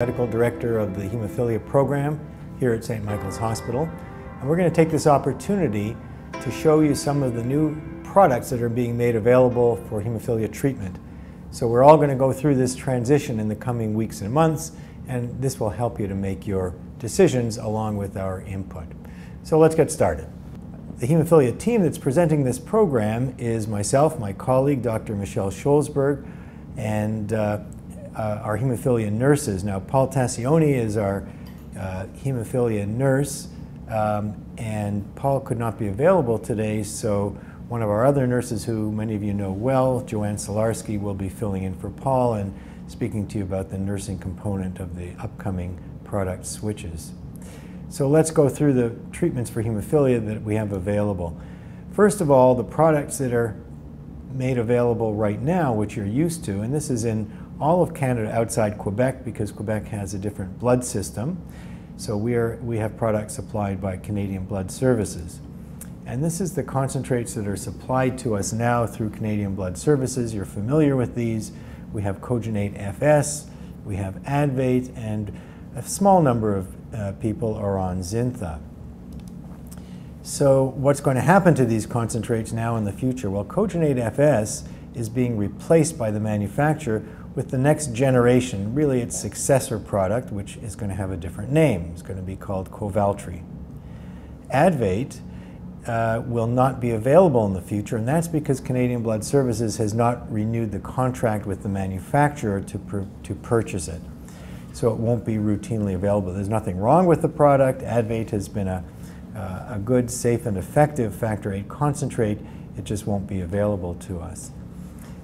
Medical Director of the Hemophilia program here at St. Michael's Hospital. And we're going to take this opportunity to show you some of the new products that are being made available for hemophilia treatment. So we're all going to go through this transition in the coming weeks and months, and this will help you to make your decisions along with our input. So let's get started. The hemophilia team that's presenting this program is myself, my colleague, Dr. Michelle Scholzberg, and our hemophilia nurses. Now, Paul Tassioni is our hemophilia nurse, and Paul could not be available today, so one of our other nurses who many of you know well, Joanne Solarski, will be filling in for Paul and speaking to you about the nursing component of the upcoming product switches. So let's go through the treatments for hemophilia that we have available. First of all, the products that are made available right now, which you're used to, and this is in all of Canada outside Quebec because Quebec has a different blood system. So we have products supplied by Canadian Blood Services. And this is the concentrates that are supplied to us now through Canadian Blood Services. You're familiar with these. We have Cogenate FS, we have Advate, and a small number of people are on Zinta. So what's going to happen to these concentrates now in the future? Well, Cogenate FS is being replaced by the manufacturer with the next generation, really its successor product, which is going to have a different name. It's going to be called Kovaltry. Advate will not be available in the future, and that's because Canadian Blood Services has not renewed the contract with the manufacturer to purchase it. So it won't be routinely available. There's nothing wrong with the product. Advate has been a good, safe, and effective factor VIII concentrate. It just won't be available to us.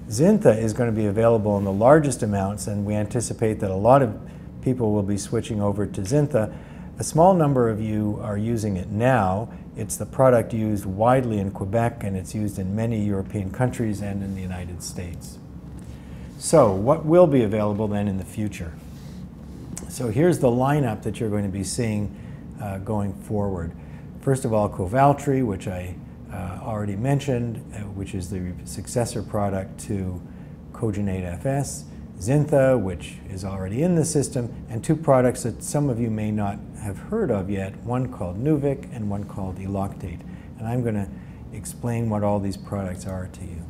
Zinta is going to be available in the largest amounts, and we anticipate that a lot of people will be switching over to Zinta. A small number of you are using it now. It's the product used widely in Quebec, and it's used in many European countries and in the United States. So what will be available then in the future? So here's the lineup that you're going to be seeing going forward. First of all, Kovaltry, which I already mentioned, which is the successor product to Cogenate FS, Zinta, which is already in the system, and two products that some of you may not have heard of yet, one called Nuvic and one called Eloctate. And I'm going to explain what all these products are to you.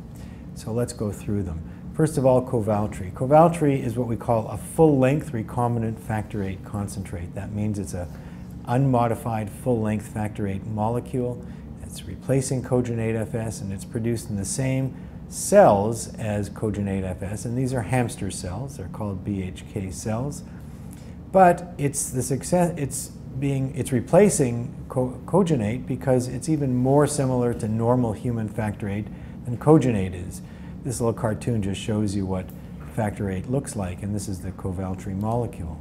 So let's go through them. First of all, Kovaltry. Kovaltry is what we call a full-length recombinant factor VIII concentrate. That means it's an unmodified full-length factor VIII molecule. It's replacing Cogenate FS, and it's produced in the same cells as Cogenate FS, and these are hamster cells. They're called BHK cells. But it's replacing Cogenate because it's even more similar to normal human factor VIII than Cogenate is. This little cartoon just shows you what factor VIII looks like, and this is the Kovaltry molecule.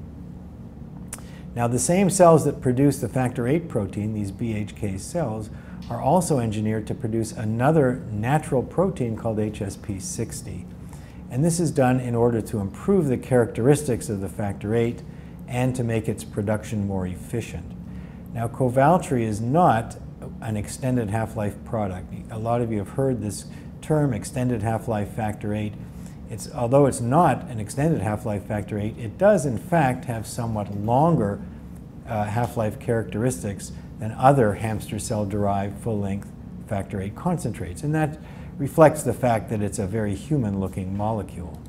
Now, the same cells that produce the factor VIII protein, these BHK cells, are also engineered to produce another natural protein called HSP60. And this is done in order to improve the characteristics of the factor VIII and to make its production more efficient. Now, Kovaltry is not an extended half-life product. A lot of you have heard this term, extended half-life factor VIII. Although it's not an extended half-life factor VIII, it does in fact have somewhat longer half-life characteristics than other hamster cell-derived full-length factor VIII concentrates. And that reflects the fact that it's a very human-looking molecule.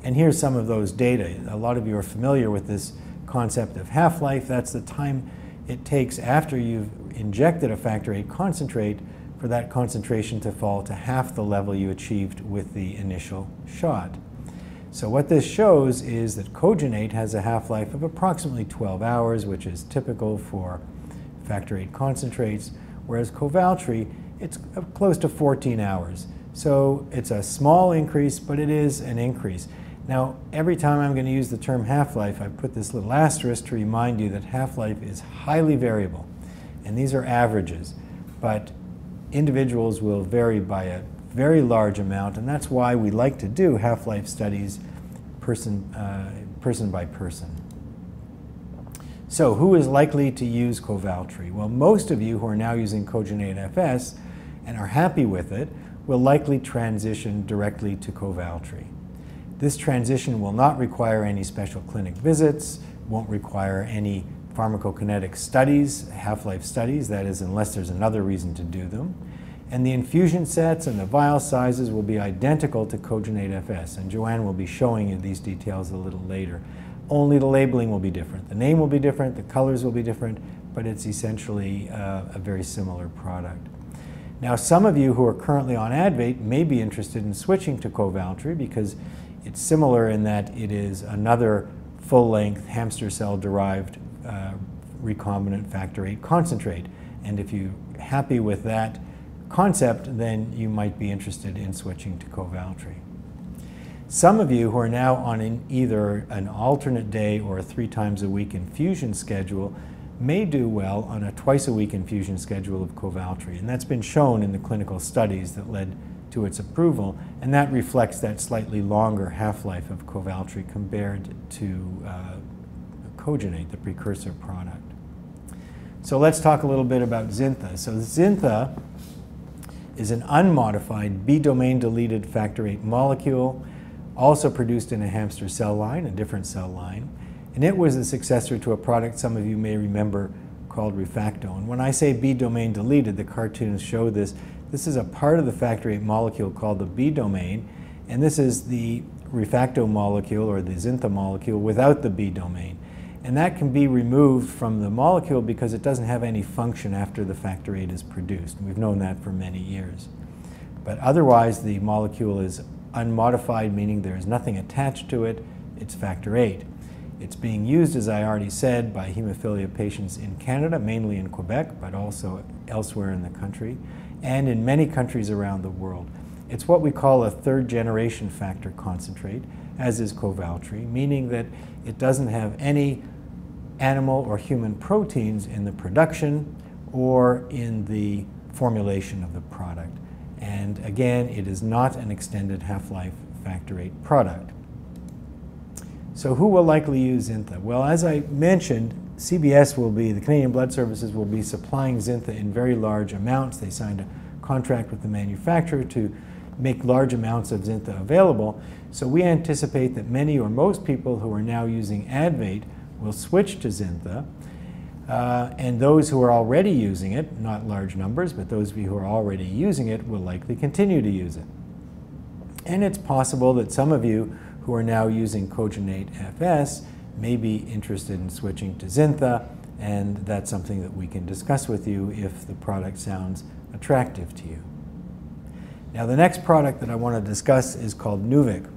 And here's some of those data. A lot of you are familiar with this concept of half-life. That's the time it takes after you've injected a factor VIII concentrate for that concentration to fall to half the level you achieved with the initial shot. So what this shows is that Cogenate has a half-life of approximately 12 hours, which is typical for factor VIII concentrates, whereas Kovaltry, it's close to 14 hours. So it's a small increase, but it is an increase. Now, every time I'm going to use the term half-life, I put this little asterisk to remind you that half-life is highly variable, and these are averages, but individuals will vary by a very large amount, and that's why we like to do half-life studies person by person. So who is likely to use Kovaltry? Well, most of you who are now using Cogenate FS and are happy with it will likely transition directly to Kovaltry. This transition will not require any special clinic visits, won't require any pharmacokinetic studies, half-life studies, that is, unless there's another reason to do them. And the infusion sets and the vial sizes will be identical to Kogenate FS, and Joanne will be showing you these details a little later. Only the labeling will be different. The name will be different, the colors will be different, but it's essentially a very similar product. Now, some of you who are currently on Advate may be interested in switching to Kovaltry because it's similar in that it is another full-length hamster cell-derived recombinant factor VIII concentrate. And if you're happy with that concept, then you might be interested in switching to Kovaltry. Some of you who are now on either an alternate day or a 3 times a week infusion schedule may do well on a twice-a-week infusion schedule of Kovaltry, and that's been shown in the clinical studies that led to its approval, and that reflects that slightly longer half-life of Kovaltry compared to Kogenate, the precursor product. So let's talk a little bit about Xintha. So Xintha is an unmodified B-domain deleted factor VIII molecule, also produced in a hamster cell line, a different cell line, and it was the successor to a product some of you may remember called Refacto. And when I say B-domain deleted, the cartoons show this. This is a part of the factor VIII molecule called the B-domain, and this is the Refacto molecule or the Xintha molecule without the B-domain. And that can be removed from the molecule because it doesn't have any function after the factor VIII is produced. We've known that for many years. But otherwise, the molecule is unmodified, meaning there is nothing attached to it. It's factor VIII. It's being used, as I already said, by hemophilia patients in Canada, mainly in Quebec, but also elsewhere in the country, and in many countries around the world. It's what we call a third-generation factor concentrate, as is Kovaltry, meaning that it doesn't have any animal or human proteins in the production or in the formulation of the product. And again, it is not an extended half-life factor VIII product. So who will likely use Xintha? Well, as I mentioned, CBS will be, the Canadian Blood Services will be supplying Xintha in very large amounts. They signed a contract with the manufacturer to make large amounts of Xintha available. So we anticipate that many or most people who are now using Advate will switch to Xintha. And those who are already using it, not large numbers, but those of you who are already using it will likely continue to use it. And it's possible that some of you who are now using Kogenate FS may be interested in switching to Xintha, and that's something that we can discuss with you if the product sounds attractive to you. Now, the next product that I want to discuss is called Nuvik.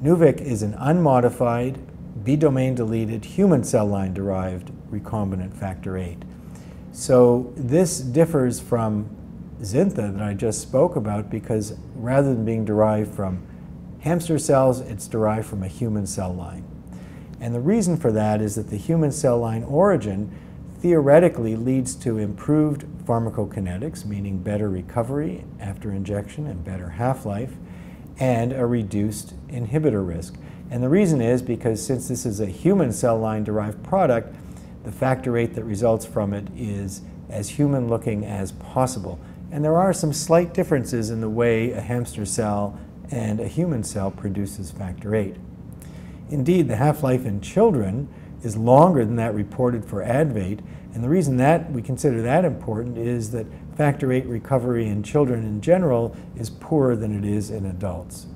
Nuvik is an unmodified, B-domain deleted, human cell line derived recombinant factor VIII. So this differs from Xintha that I just spoke about because rather than being derived from hamster cells, it's derived from a human cell line. And the reason for that is that the human cell line origin theoretically leads to improved pharmacokinetics, meaning better recovery after injection and better half-life, and a reduced inhibitor risk. And the reason is because since this is a human cell line derived product, the factor VIII that results from it is as human looking as possible. And there are some slight differences in the way a hamster cell and a human cell produces factor VIII. Indeed, the half-life in children is longer than that reported for Advate, and the reason that we consider that important is that factor VIII recovery in children in general is poorer than it is in adults.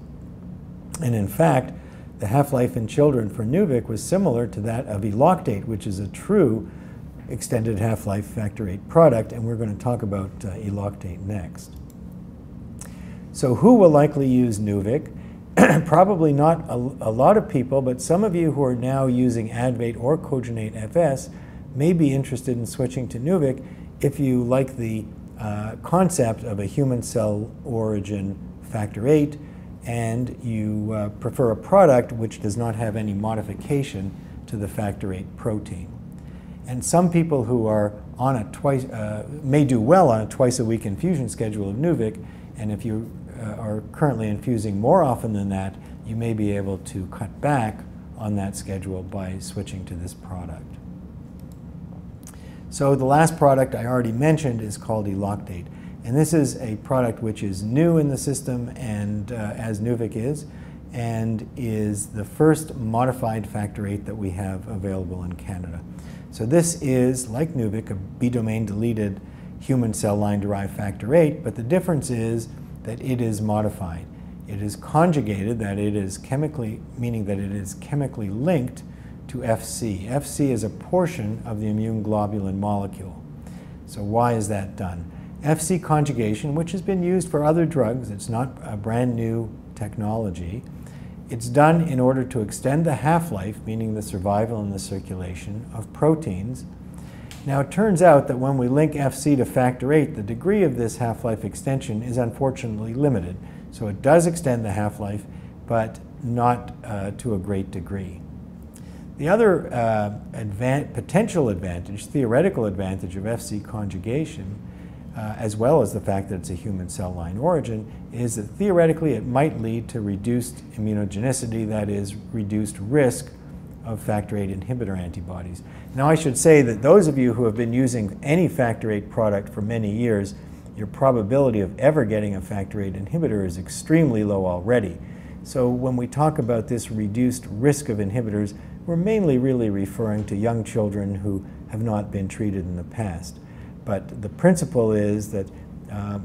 And in fact, the half-life in children for Nuvik was similar to that of Eloctate, which is a true extended half-life factor VIII product, and we're going to talk about Eloctate next. So who will likely use Nuvik? Probably not a lot of people, but some of you who are now using Advate or Kogenate FS may be interested in switching to Nuvik if you like the concept of a human cell origin factor VIII and you prefer a product which does not have any modification to the factor VIII protein. And some people who are on a may do well on a twice-a-week infusion schedule of Nuvik, and if you are currently infusing more often than that, you may be able to cut back on that schedule by switching to this product. So the last product I already mentioned is called Eloctate, and this is a product which is new in the system, and as Nuvik is, and is the first modified factor VIII that we have available in Canada. So this is, like Nuvik, a B-domain deleted human cell line derived factor VIII, but the difference is that it is modified. It is conjugated, that it is chemically, meaning that it is chemically linked to Fc. Fc is a portion of the immune globulin molecule. So why is that done? Fc conjugation, which has been used for other drugs, it's not a brand new technology. It's done in order to extend the half-life, meaning the survival in the circulation of proteins. Now it turns out that when we link Fc to factor VIII, the degree of this half-life extension is unfortunately limited. So it does extend the half-life, but not to a great degree. The other potential advantage, theoretical advantage of Fc conjugation, as well as the fact that it's a human cell line origin, is that theoretically it might lead to reduced immunogenicity, that is, reduced risk of factor VIII inhibitor antibodies. Now I should say that those of you who have been using any factor VIII product for many years, your probability of ever getting a factor VIII inhibitor is extremely low already. So when we talk about this reduced risk of inhibitors, we're mainly really referring to young children who have not been treated in the past. But the principle is that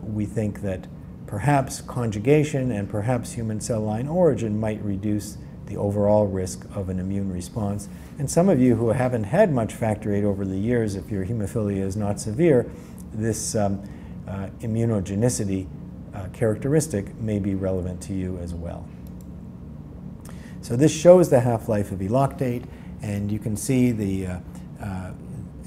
we think that perhaps conjugation and perhaps human cell line origin might reduce the overall risk of an immune response. And some of you who haven't had much factor VIII over the years, if your hemophilia is not severe, this immunogenicity characteristic may be relevant to you as well. So this shows the half-life of eloctate, and you can see the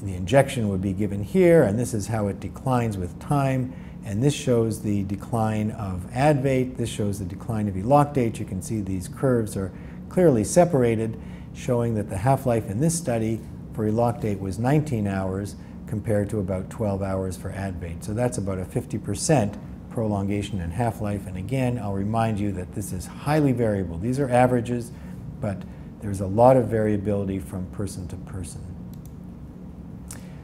injection would be given here, and this is how it declines with time. And this shows the decline of Advate. This shows the decline of eloctate. You can see these curves are clearly separated, showing that the half-life in this study for eloctate was 19 hours compared to about 12 hours for Advate. So that's about a 50% prolongation in half-life. And again, I'll remind you that this is highly variable. These are averages, but there's a lot of variability from person to person.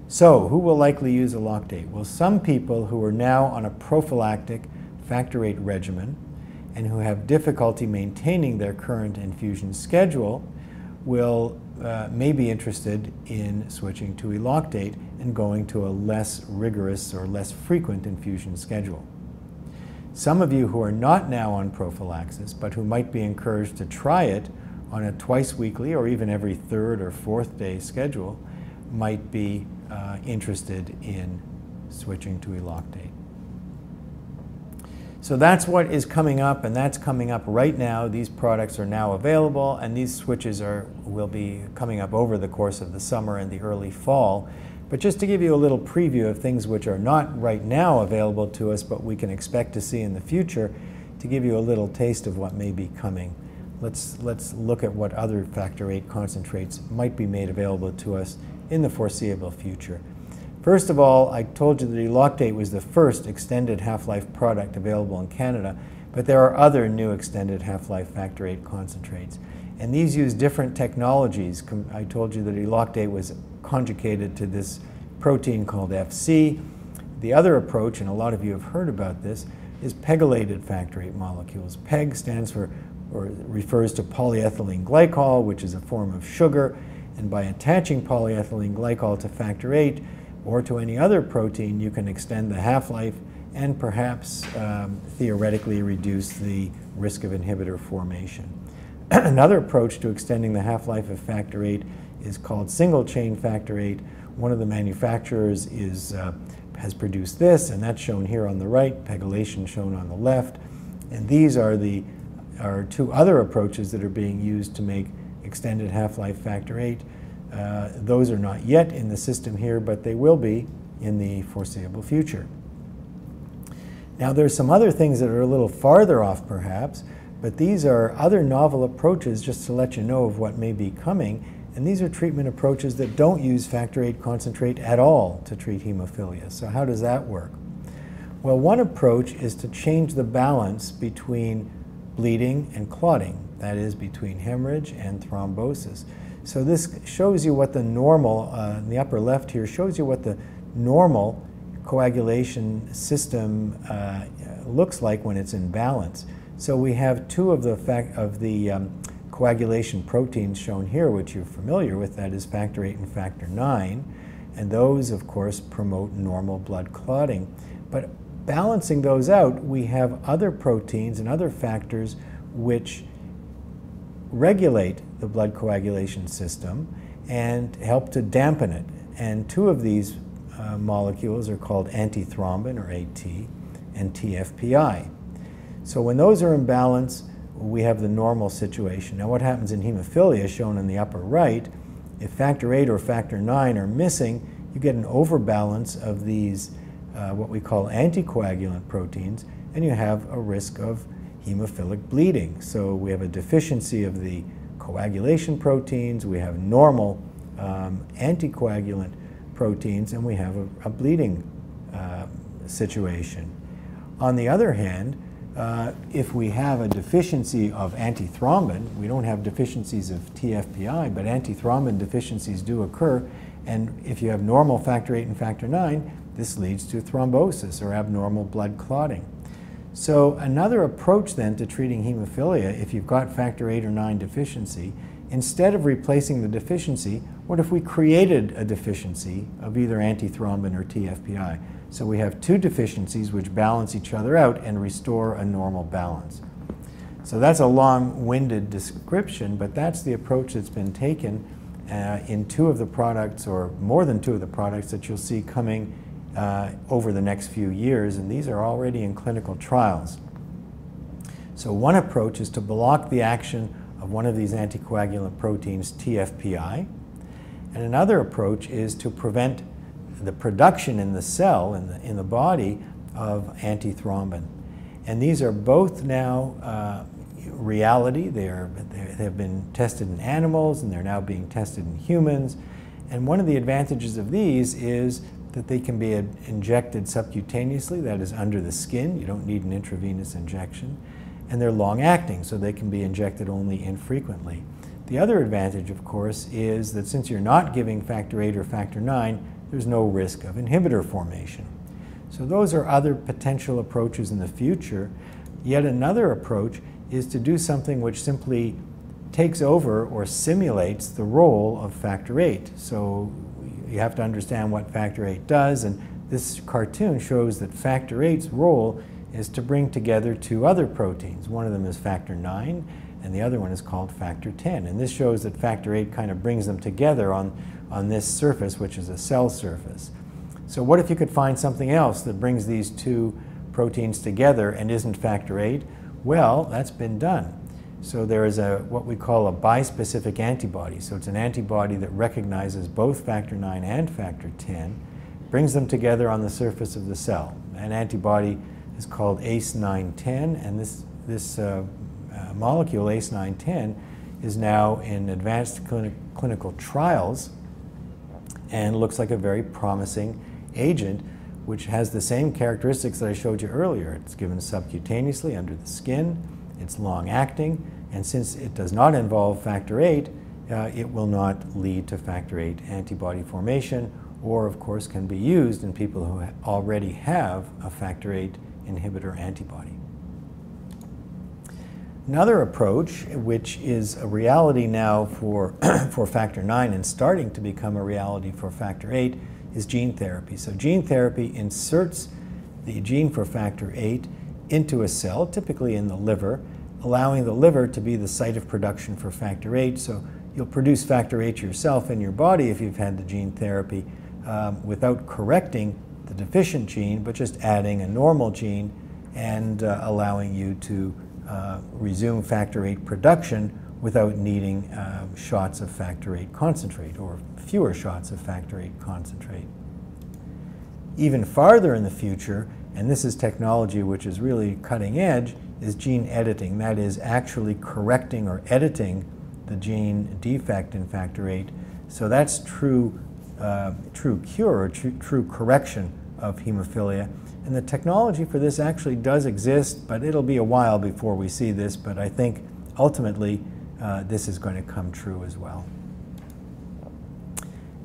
So, who will likely use eloctate? Well, some people who are now on a prophylactic factor VIII regimen and who have difficulty maintaining their current infusion schedule may be interested in switching to eloctate and going to a less rigorous or less frequent infusion schedule. Some of you who are not now on prophylaxis, but who might be encouraged to try it on a twice weekly or even every third or fourth day schedule, might be interested in switching to eloctate. So that's what is coming up, and that's coming up right now. These products are now available, and these switches will be coming up over the course of the summer and the early fall. But just to give you a little preview of things which are not right now available to us, but we can expect to see in the future, to give you a little taste of what may be coming. Let's look at what other factor VIII concentrates might be made available to us in the foreseeable future. First of all, I told you that eloctate was the first extended half-life product available in Canada, but there are other new extended half-life factor VIII concentrates. And these use different technologies. I told you that eloctate was conjugated to this protein called Fc. The other approach, and a lot of you have heard about this, is pegylated factor VIII molecules. PEG stands for, or refers to polyethylene glycol, which is a form of sugar. And by attaching polyethylene glycol to factor VIII or to any other protein, you can extend the half-life and perhaps theoretically reduce the risk of inhibitor formation. Another approach to extending the half-life of factor VIII is called single-chain factor VIII. One of the manufacturers has produced this, and that's shown here on the right, pegylation shown on the left. And these are two other approaches that are being used to make extended half-life factor VIII. Those are not yet in the system here, but they will be in the foreseeable future. Now there's some other things that are a little farther off perhaps, but these are other novel approaches just to let you know of what may be coming, and these are treatment approaches that don't use factor VIII concentrate at all to treat hemophilia. So how does that work? Well, one approach is to change the balance between bleeding and clotting, that is, between hemorrhage and thrombosis. So this shows you what the normal, in the upper left here, shows you what the normal coagulation system looks like when it's in balance. So we have two of the coagulation proteins shown here, which you're familiar with, that is factor VIII and factor IX, and those, of course, promote normal blood clotting. But balancing those out, we have other proteins and other factors which regulate the blood coagulation system and help to dampen it. And two of these molecules are called antithrombin, or AT, and TFPI. So when those are in balance, we have the normal situation. Now what happens in hemophilia, shown in the upper right, if factor VIII or factor IX are missing, you get an overbalance of these what we call anticoagulant proteins, and you have a risk of hemophilic bleeding. So we have a deficiency of the coagulation proteins, we have normal anticoagulant proteins, and we have a bleeding situation. On the other hand, if we have a deficiency of antithrombin, we don't have deficiencies of TFPI, but antithrombin deficiencies do occur, and if you have normal factor VIII and factor IX, this leads to thrombosis or abnormal blood clotting. So another approach then to treating hemophilia, if you've got factor VIII or IX deficiency, instead of replacing the deficiency, what if we created a deficiency of either antithrombin or TFPI? So we have two deficiencies which balance each other out and restore a normal balance. So that's a long-winded description, but that's the approach that's been taken in two of the products, or more than two of the products, that you'll see coming over the next few years, and these are already in clinical trials. So one approach is to block the action of one of these anticoagulant proteins, TFPI, and another approach is to prevent the production in the cell, in the body, of antithrombin. And these are both now reality. They have been tested in animals, and they're now being tested in humans. And one of the advantages of these is that they can be injected subcutaneously, that is under the skin. You don't need an intravenous injection. And they're long-acting, so they can be injected only infrequently. The other advantage, of course, is that since you're not giving factor VIII or factor IX, there's no risk of inhibitor formation. So those are other potential approaches in the future. Yet another approach is to do something which simply takes over or simulates the role of factor VIII. So you have to understand what factor VIII does, and this cartoon shows that factor VIII's role is to bring together two other proteins. One of them is factor IX, and the other one is called factor X. And this shows that factor VIII kind of brings them together on this surface, which is a cell surface. So what if you could find something else that brings these two proteins together and isn't factor VIII? Well, that's been done. So there is what we call a bispecific antibody. So it's an antibody that recognizes both factor IX and factor X, brings them together on the surface of the cell. An antibody is called ACE910, and this molecule, ACE910, is now in advanced clinical trials and looks like a very promising agent, which has the same characteristics that I showed you earlier. It's given subcutaneously under the skin, it's long-acting, and since it does not involve factor VIII, it will not lead to factor VIII antibody formation, or of course can be used in people who already have a factor VIII inhibitor antibody. Another approach, which is a reality now for factor IX and starting to become a reality for factor VIII, is gene therapy. So gene therapy inserts the gene for factor VIII into a cell, typically in the liver, allowing the liver to be the site of production for factor VIII. So you'll produce factor VIII yourself in your body if you've had the gene therapy without correcting the deficient gene, but just adding a normal gene and allowing you to resume factor VIII production without needing shots of factor VIII concentrate, or fewer shots of factor VIII concentrate. Even farther in the future, and this is technology which is really cutting edge, is gene editing. That is actually correcting or editing the gene defect in factor VIII. So that's true cure, or true correction of hemophilia. And the technology for this actually does exist, but it'll be a while before we see this, but I think ultimately this is going to come true as well.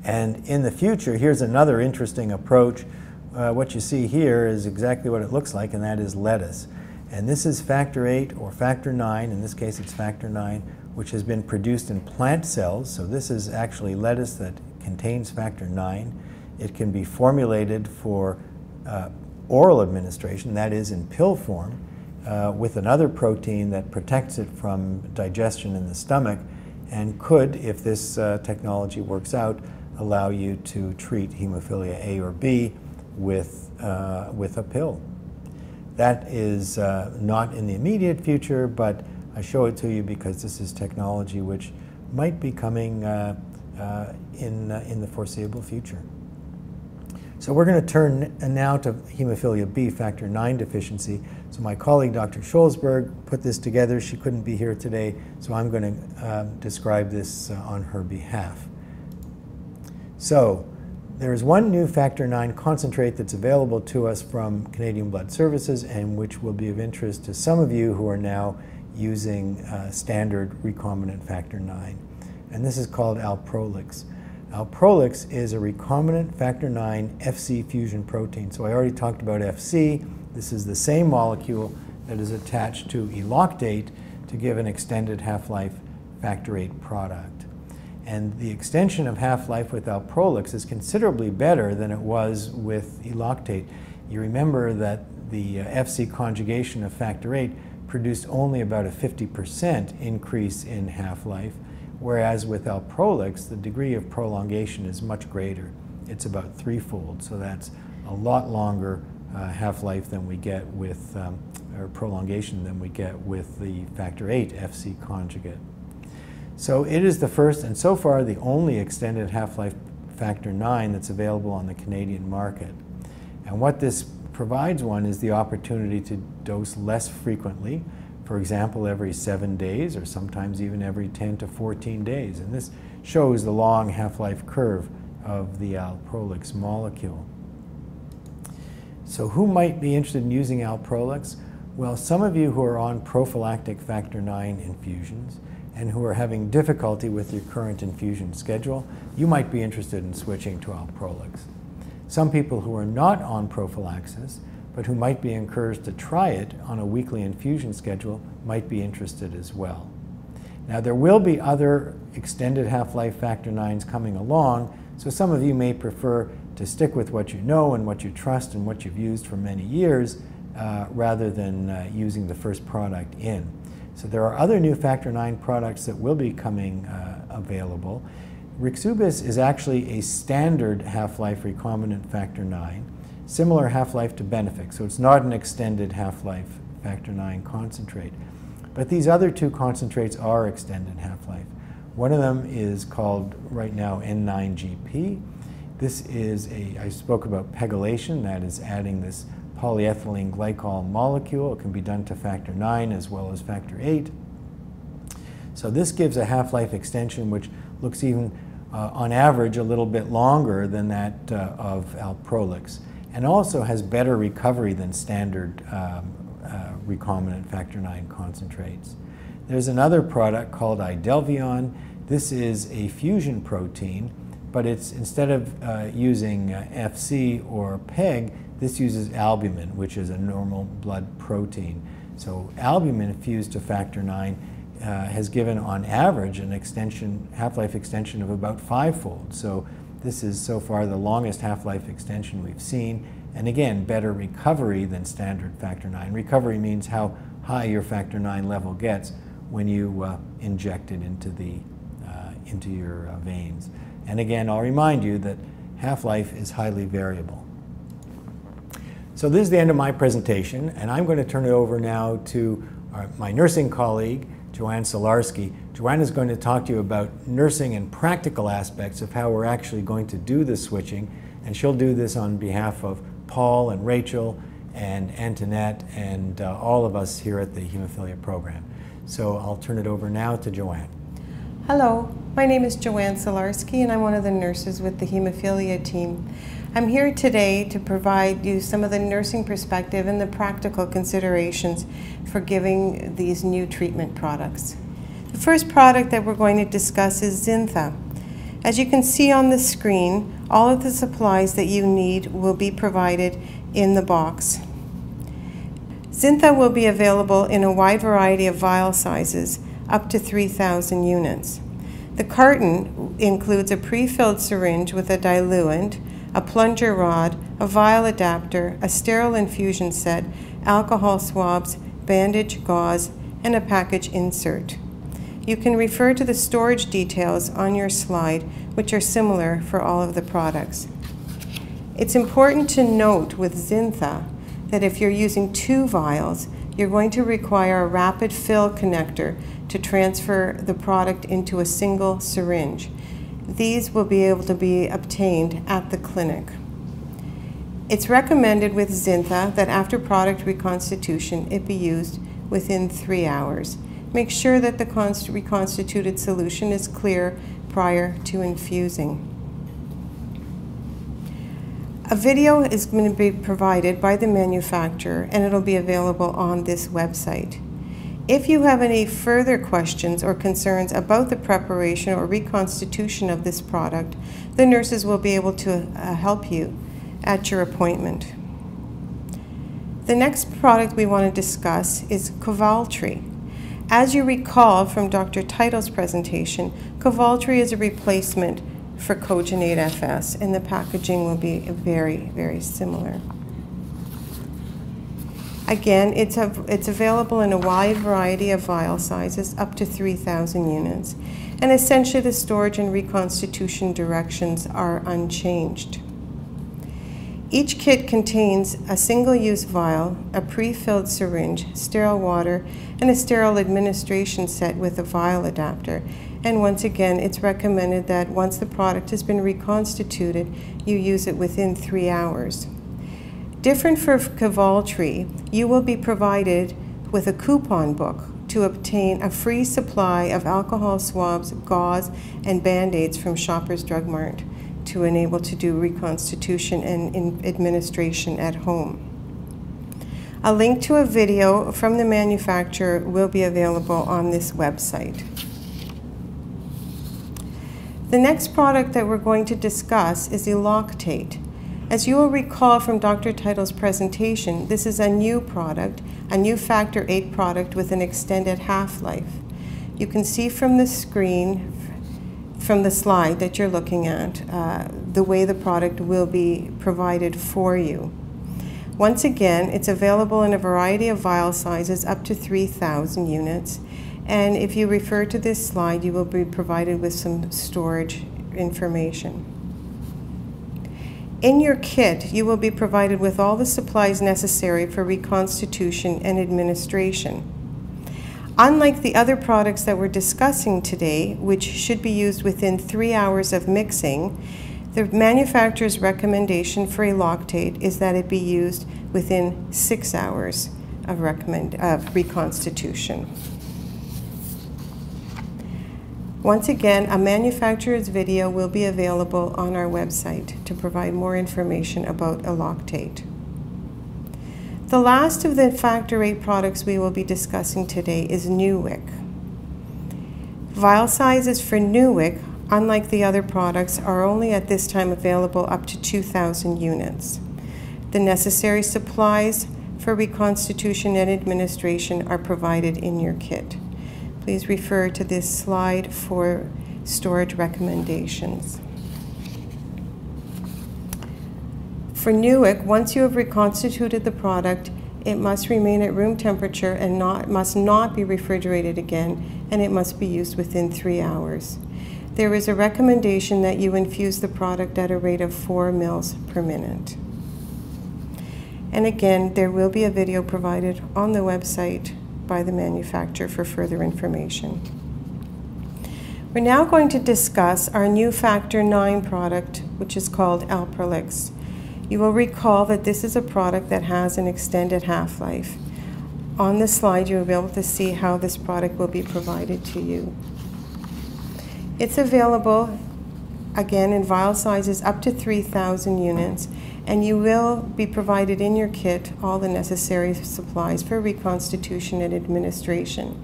And in the future, here's another interesting approach. What you see here is exactly what it looks like, and that is lettuce. And this is factor 8 or factor 9, in this case it's factor 9, which has been produced in plant cells. So this is actually lettuce that contains factor 9. It can be formulated for oral administration, that is in pill form, with another protein that protects it from digestion in the stomach, and could, if this technology works out, allow you to treat hemophilia A or B with a pill. That is not in the immediate future, but I show it to you because this is technology which might be coming in the foreseeable future. So we're going to turn now to hemophilia B, factor 9 deficiency. So my colleague, Dr. Scholzberg, put this together. She couldn't be here today, so I'm going to describe this on her behalf. So there is one new factor 9 concentrate that's available to us from Canadian Blood Services, and which will be of interest to some of you who are now using standard recombinant factor 9. And this is called Alprolix. Alprolix is a recombinant factor 9 FC fusion protein. So I already talked about FC. This is the same molecule that is attached to eloctate to give an extended half-life factor 8 product. And the extension of half-life with Alprolix is considerably better than it was with eloctate. You remember that the FC conjugation of factor 8 produced only about a 50% increase in half-life, whereas with Alprolix, the degree of prolongation is much greater. It's about threefold, so that's a lot longer half-life than we get with, or prolongation than we get with the factor 8 FC conjugate. So it is the first and so far the only extended half-life factor 9 that's available on the Canadian market. And what this provides one is the opportunity to dose less frequently, for example, every 7 days or sometimes even every 10 to 14 days. And this shows the long half-life curve of the Alprolix molecule. So who might be interested in using Alprolix? Well, some of you who are on prophylactic factor 9 infusions and who are having difficulty with your current infusion schedule, you might be interested in switching to Alprolix. Some people who are not on prophylaxis but who might be encouraged to try it on a weekly infusion schedule might be interested as well. Now, there will be other extended half-life factor 9s coming along, so some of you may prefer to stick with what you know and what you trust and what you've used for many years rather than using the first product in. So there are other new factor 9 products that will be coming available. Rixubis is actually a standard half-life recombinant factor 9. Similar half-life to Benefix, so it's not an extended half-life factor 9 concentrate. But these other two concentrates are extended half-life. One of them is called right now N9GP. This is I spoke about pegylation, that is adding this polyethylene glycol molecule. It can be done to factor 9 as well as factor 8. So this gives a half-life extension which looks even on average a little bit longer than that of Alprolix, and also has better recovery than standard recombinant factor 9 concentrates. There's another product called Idelvion. This is a fusion protein, but it's instead of using FC or PEG, this uses albumin, which is a normal blood protein. So albumin fused to factor 9 has given on average an extension, half-life extension of about 5-fold. So this is so far the longest half-life extension we've seen, and again, better recovery than standard factor 9. Recovery means how high your factor 9 level gets when you inject it into your veins. And again, I'll remind you that half-life is highly variable. So this is the end of my presentation, and I'm going to turn it over now to my nursing colleague, Joanne Solarski. Joanne is going to talk to you about nursing and practical aspects of how we're actually going to do the switching, and she'll do this on behalf of Paul and Rachel and Antoinette and all of us here at the Hemophilia program. So I'll turn it over now to Joanne. Hello, my name is Joanne Solarski and I'm one of the nurses with the Hemophilia team. I'm here today to provide you some of the nursing perspective and the practical considerations for giving these new treatment products. The first product that we're going to discuss is Zinta. As you can see on the screen, all of the supplies that you need will be provided in the box. Zintha will be available in a wide variety of vial sizes, up to 3,000 units. The carton includes a pre-filled syringe with a diluent, a plunger rod, a vial adapter, a sterile infusion set, alcohol swabs, bandage, gauze, and a package insert. You can refer to the storage details on your slide, which are similar for all of the products. It's important to note with Zintha that if you're using 2 vials, you're going to require a rapid fill connector to transfer the product into a single syringe. These will be able to be obtained at the clinic. It's recommended with Zintha that after product reconstitution, it be used within 3 hours. Make sure that the reconstituted solution is clear prior to infusing. A video is going to be provided by the manufacturer, and it'll be available on this website. If you have any further questions or concerns about the preparation or reconstitution of this product, the nurses will be able to help you at your appointment. The next product we want to discuss is Kovaltry. As you recall from Dr. Title's presentation, Kovaltry is a replacement for Kogenate FS, and the packaging will be very, very similar. Again, it's available in a wide variety of vial sizes, up to 3,000 units, and essentially the storage and reconstitution directions are unchanged. Each kit contains a single-use vial, a pre-filled syringe, sterile water, and a sterile administration set with a vial adapter. And once again, it's recommended that once the product has been reconstituted, you use it within 3 hours. Different for Kovaltry, you will be provided with a coupon book to obtain a free supply of alcohol swabs, gauze, and Band-Aids from Shoppers Drug Mart to enable to do reconstitution and administration at home. A link to a video from the manufacturer will be available on this website. The next product that we're going to discuss is Eloctate. As you will recall from Dr. Title's presentation, this is a new product, a new Factor VIII product with an extended half-life. You can see from the screen, from the slide that you're looking at, the way the product will be provided for you. Once again, it's available in a variety of vial sizes, up to 3,000 units. And if you refer to this slide, you will be provided with some storage information. In your kit, you will be provided with all the supplies necessary for reconstitution and administration. Unlike the other products that we're discussing today, which should be used within 3 hours of mixing, the manufacturer's recommendation for Eloctate is that it be used within 6 hours of reconstitution. Once again, a manufacturer's video will be available on our website to provide more information about Eloctate. The last of the Factor VIII products we will be discussing today is Newick. Vial sizes for Newick, unlike the other products, are only at this time available up to 2,000 units. The necessary supplies for reconstitution and administration are provided in your kit. Please refer to this slide for storage recommendations. For Newick, once you have reconstituted the product, it must remain at room temperature and must not be refrigerated again, and it must be used within 3 hours. There is a recommendation that you infuse the product at a rate of 4 mL per minute. And again, there will be a video provided on the website by the manufacturer for further information. We're now going to discuss our new Factor IX product, which is called Alprolix. You will recall that this is a product that has an extended half-life. On the slide, you will be able to see how this product will be provided to you. It's available, again, in vial sizes up to 3,000 units, and you will be provided in your kit all the necessary supplies for reconstitution and administration.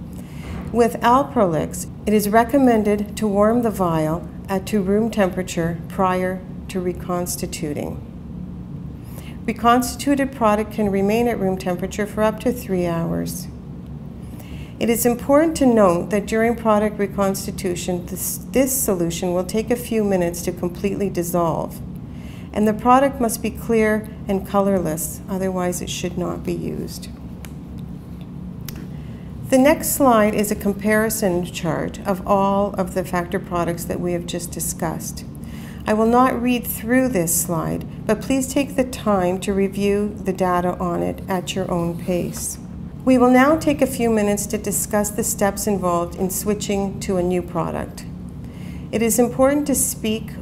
With Alprolix, it is recommended to warm the vial to room temperature prior to reconstituting. Reconstituted product can remain at room temperature for up to 3 hours. It is important to note that during product reconstitution, this solution will take a few minutes to completely dissolve, and the product must be clear and colorless, otherwise it should not be used. The next slide is a comparison chart of all of the factor products that we have just discussed. I will not read through this slide, but please take the time to review the data on it at your own pace. We will now take a few minutes to discuss the steps involved in switching to a new product. It is important to speak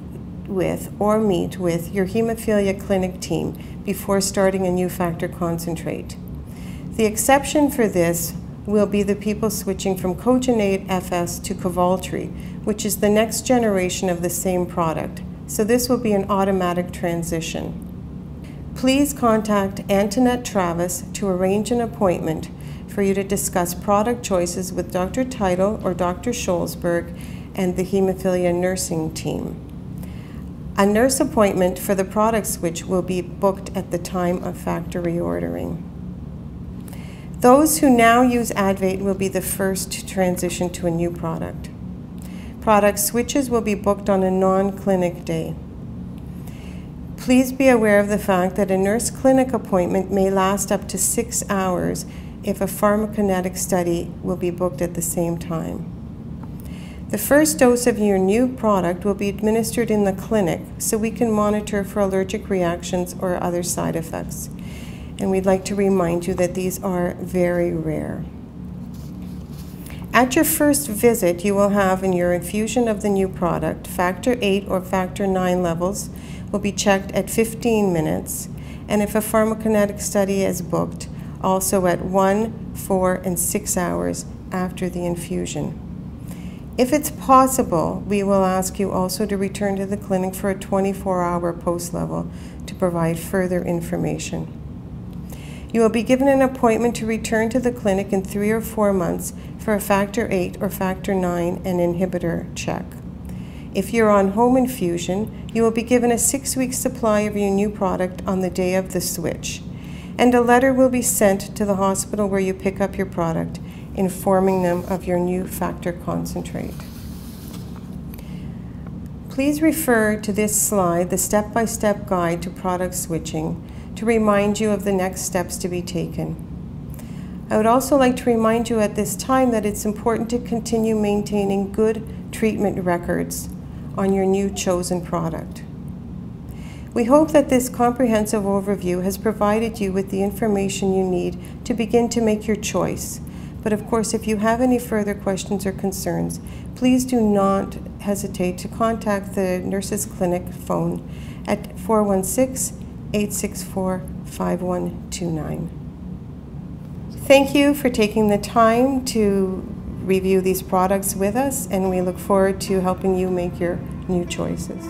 with or meet with your hemophilia clinic team before starting a new factor concentrate. The exception for this will be the people switching from Cogenate FS to Kovaltry, which is the next generation of the same product. So this will be an automatic transition. Please contact Antoinette Travis to arrange an appointment for you to discuss product choices with Dr. Title or Dr. Scholzberg and the hemophilia nursing team. A nurse appointment for the product switch will be booked at the time of factor reordering. Those who now use Advate will be the first to transition to a new product. Product switches will be booked on a non-clinic day. Please be aware of the fact that a nurse clinic appointment may last up to 6 hours if a pharmacokinetic study will be booked at the same time. The first dose of your new product will be administered in the clinic so we can monitor for allergic reactions or other side effects. And we'd like to remind you that these are very rare. At your first visit, you will have in your infusion of the new product, factor 8 or factor 9 levels will be checked at 15 minutes, and if a pharmacokinetic study is booked, also at 1, 4, and 6 hours after the infusion. If it's possible, we will ask you also to return to the clinic for a 24-hour post-level to provide further information. You will be given an appointment to return to the clinic in 3 or 4 months for a factor 8 or factor 9 and inhibitor check. If you're on home infusion, you will be given a 6-week supply of your new product on the day of the switch, and a letter will be sent to the hospital where you pick up your product, informing them of your new factor concentrate. Please refer to this slide, the step-by-step guide to product switching, to remind you of the next steps to be taken. I would also like to remind you at this time that it's important to continue maintaining good treatment records on your new chosen product. We hope that this comprehensive overview has provided you with the information you need to begin to make your choice. But of course, if you have any further questions or concerns, please do not hesitate to contact the Nurses Clinic phone at 416-864-5129. Thank you for taking the time to review these products with us, and we look forward to helping you make your new choices.